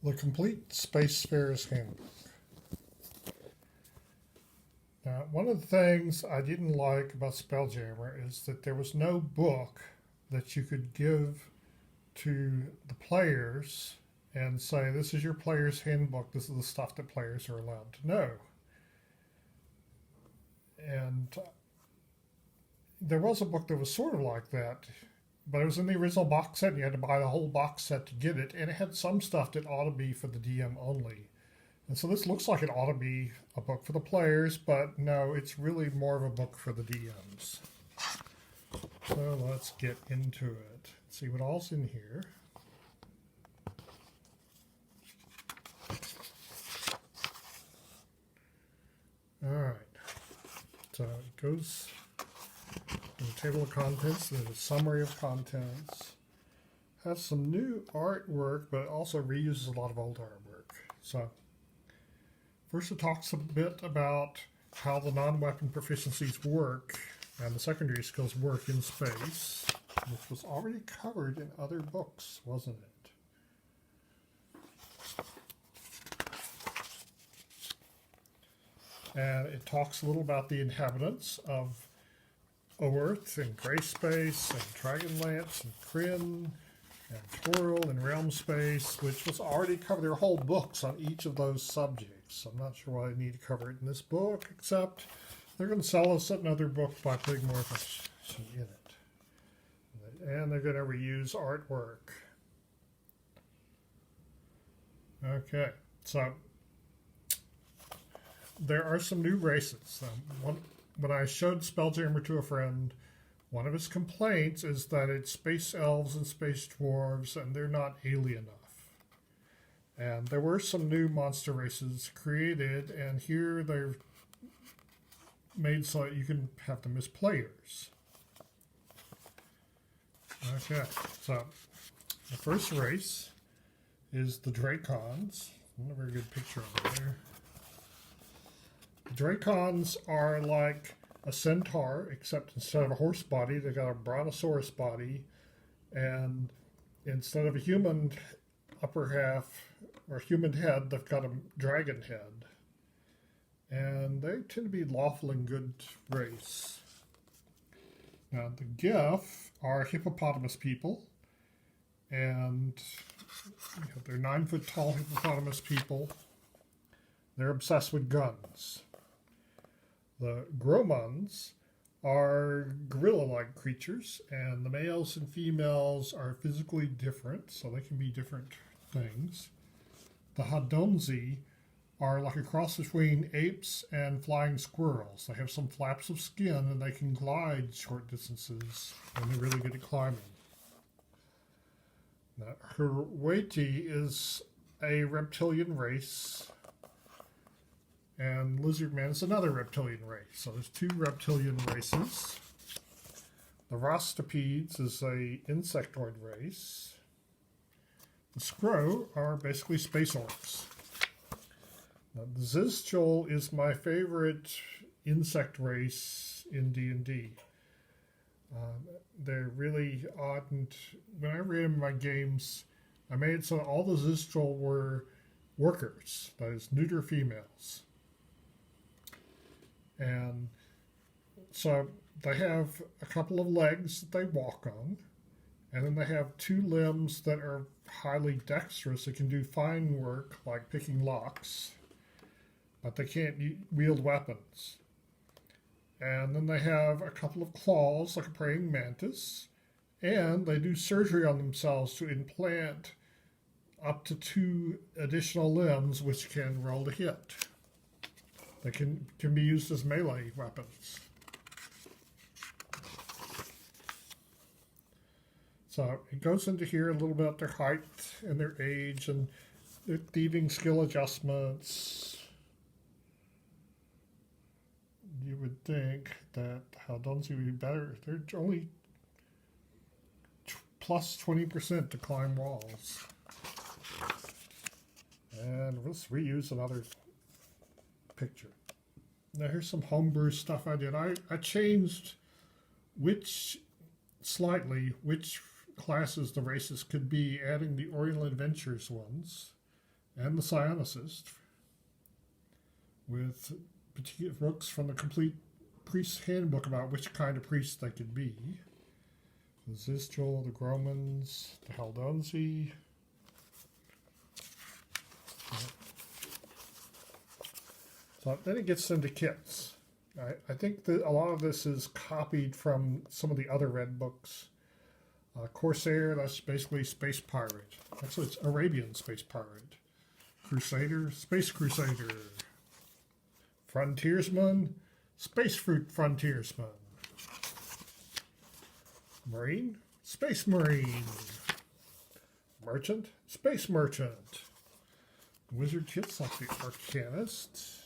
The Complete Spacefarer's Handbook. Now, one of the things I didn't like about Spelljammer is that there was no book that you could give to the players and say, this is your player's handbook, this is the stuff that players are allowed to know. And there was a book that was sort of like that, but it was in the original box set, and you had to buy the whole box set to get it, and it had some stuff that ought to be for the DM only. And so this looks like it ought to be a book for the players, but no, it's really more of a book for the DMs. So let's get into it. See what all's in here. Alright, so it goes in the table of contents, there's a summary of contents. Has some new artwork, but it also reuses a lot of old artwork. So first it talks a bit about how the non-weapon proficiencies work and the secondary skills work in space, which was already covered in other books, wasn't it? And it talks a little about the inhabitants of Earth and Gray Space and Dragonlance and Kryn and Toril and Realm Space, which was already covered. There are whole books on each of those subjects. I'm not sure why they need to cover it in this book, except they're going to sell us another book by putting more information in it. And they're going to reuse artwork. Okay, so there are some new races. When I showed Spelljammer to a friend, one of his complaints is that it's space elves and space dwarves, and they're not alien enough. And there were some new monster races created, and here they're made so that you can have them as players. Okay, so the first race is the Dracons. Not a very good picture of there. The Dracons are like a centaur, except instead of a horse body, they got a brontosaurus body, and instead of a human upper half or human head, they've got a dragon head. And they tend to be lawful and good race. Now, the Geth are hippopotamus people, and they're 9-foot tall hippopotamus people. They're obsessed with guns. The Gromans are gorilla-like creatures, and the males and females are physically different, so they can be different things. The Hadonzi are like a cross between apes and flying squirrels. They have some flaps of skin, and they can glide short distances, and they're really good at climbing. Now, Herweti is a reptilian race, and Lizardman is another reptilian race. So there's two reptilian races. The Rostopedes is a insectoid race. The Skro are basically space orcs. Now, the Zizchol is my favorite insect race in D&D. They're really odd, and when I read them in my games, I made it so all the Zizchol were workers, that is, neuter females. And so they have a couple of legs that they walk on, and then they have two limbs that are highly dexterous. They can do fine work like picking locks, but they can't wield weapons. And then they have a couple of claws like a praying mantis, and they do surgery on themselves to implant up to 2 additional limbs which can roll to hit. They can be used as melee weapons. So it goes into here a little bit about their height and their age and their thieving skill adjustments. You would think that Hadonzi would be better. They're only plus 20% to climb walls. And let's reuse another picture. Now here's some homebrew stuff I did. I changed which classes the races could be, adding the Oriental Adventures ones. and the psionicist, with particular books from the complete priest's handbook about which kind of priest they could be. The Zistral, the Gromans, the Haldonzi. So then it gets into kits. I think that a lot of this is copied from some of the other red books. Corsair, that's basically space pirate. Actually, it's Arabian space pirate. Crusader, space crusader. Frontiersman, space fruit frontiersman. Marine, space marine. Merchant, space merchant. Wizard kits like the Arcanist.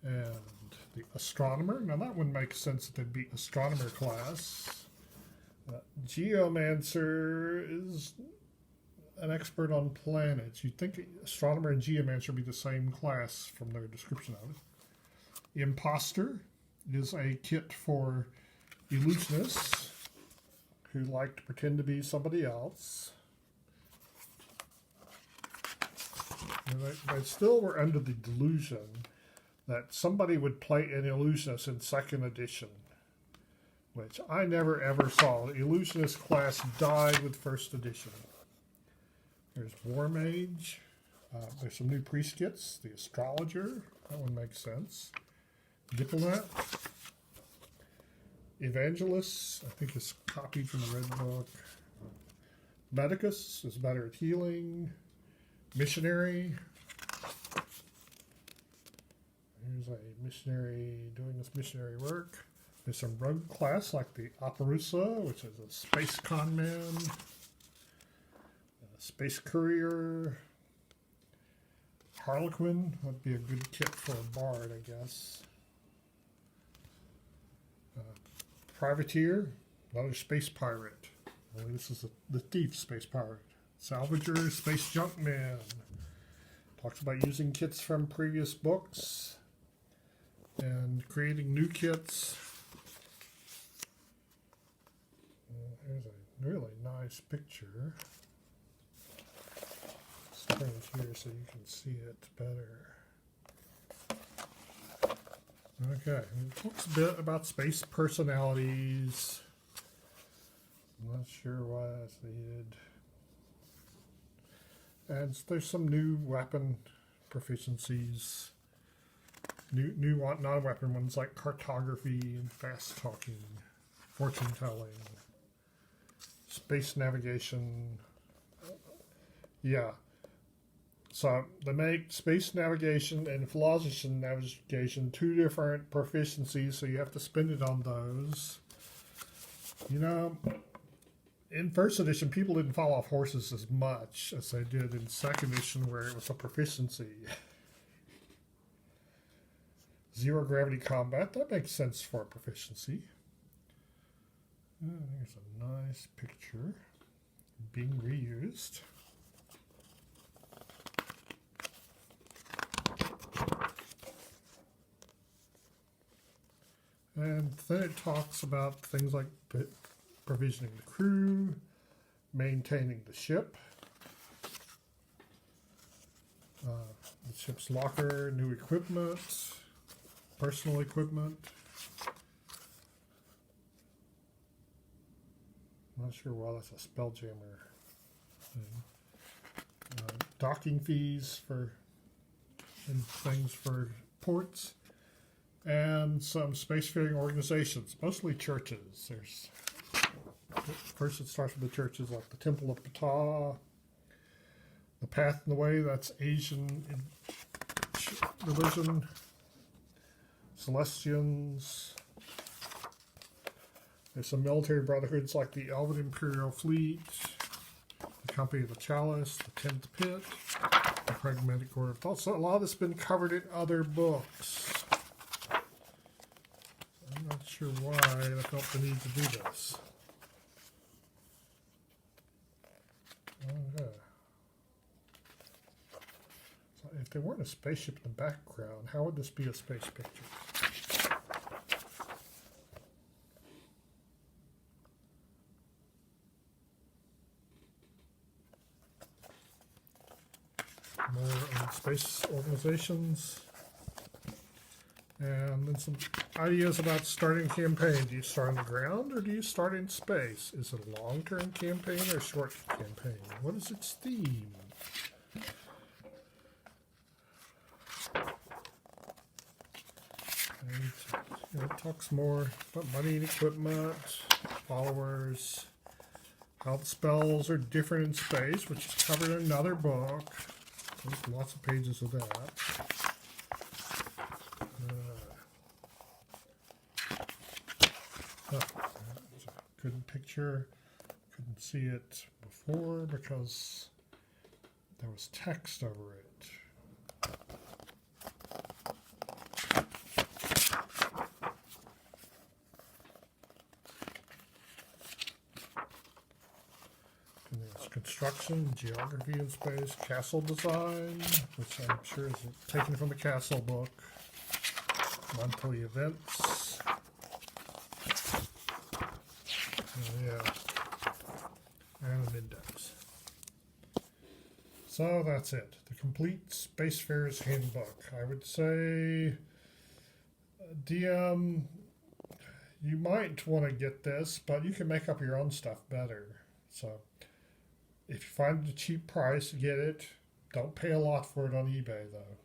And the astronomer. Now that one makes sense that they'd be astronomer class. Geomancer is an expert on planets. You'd think astronomer and geomancer would be the same class from their description of it. Imposter is a kit for illusionists who like to pretend to be somebody else. And they still were under the delusion that somebody would play an illusionist in second edition, which I never ever saw. The illusionist class died with first edition. There's War Mage. There's some new priest kits. The Astrologer. That one makes sense. Diplomat. Evangelist. I think is copied from the Red Book. Medicus is better at healing. Missionary. Here's a missionary doing this missionary work. There's some rogue class like the Operusa, which is a space con man. Space courier. Harlequin would be a good kit for a bard, I guess. Privateer, another space pirate. Only this is the thief space pirate. Salvager, space junkman. Talks about using kits from previous books and creating new kits. Here's a really nice picture. Let's turn it here so you can see it better. Okay, it talks a bit about space personalities. I'm not sure why that's needed. And there's some new weapon proficiencies. New non-weapon ones like cartography and fast talking, fortune telling, space navigation. Yeah. So they make space navigation and philosophy navigation two different proficiencies, so you have to spend it on those. You know, in first edition, people didn't fall off horses as much as they did in second edition, where it was a proficiency. Zero gravity combat, that makes sense for a proficiency. There's a nice picture being reused. And then it talks about things like provisioning the crew, maintaining the ship, the ship's locker, new equipment, personal equipment. I'm not sure why that's a Spelljammer thing. Docking fees for and things for ports. And some spacefaring organizations, mostly churches. First it starts with the churches like the Temple of Ptah, the Path and the Way, that's Asian religion, Celestians. There's some military brotherhoods like the Elven Imperial Fleet, the Company of the Chalice, the 10th Pit, the Pragmatic Order of Thought. So a lot of this has been covered in other books. I'm not sure why I felt the need to do this. Okay. So if there weren't a spaceship in the background, how would this be a space picture? more on space organizations. And then some ideas about starting a campaign. Do you start on the ground or do you start in space? Is it a long-term campaign or a short campaign? What is its theme? And it talks more about money and equipment, followers, how the spells are different in space, which is covered in another book. There's lots of pages of that. There's a good picture. Couldn't see it before because there was text over it. And there's construction, geography in space, castle design, which I'm sure is taken from the castle book, monthly events. Yeah, and an index. So that's it. The complete Spacefarer's Handbook. I would say, DM, you might want to get this, but you can make up your own stuff better. So if you find it a cheap price, get it. Don't pay a lot for it on eBay, though.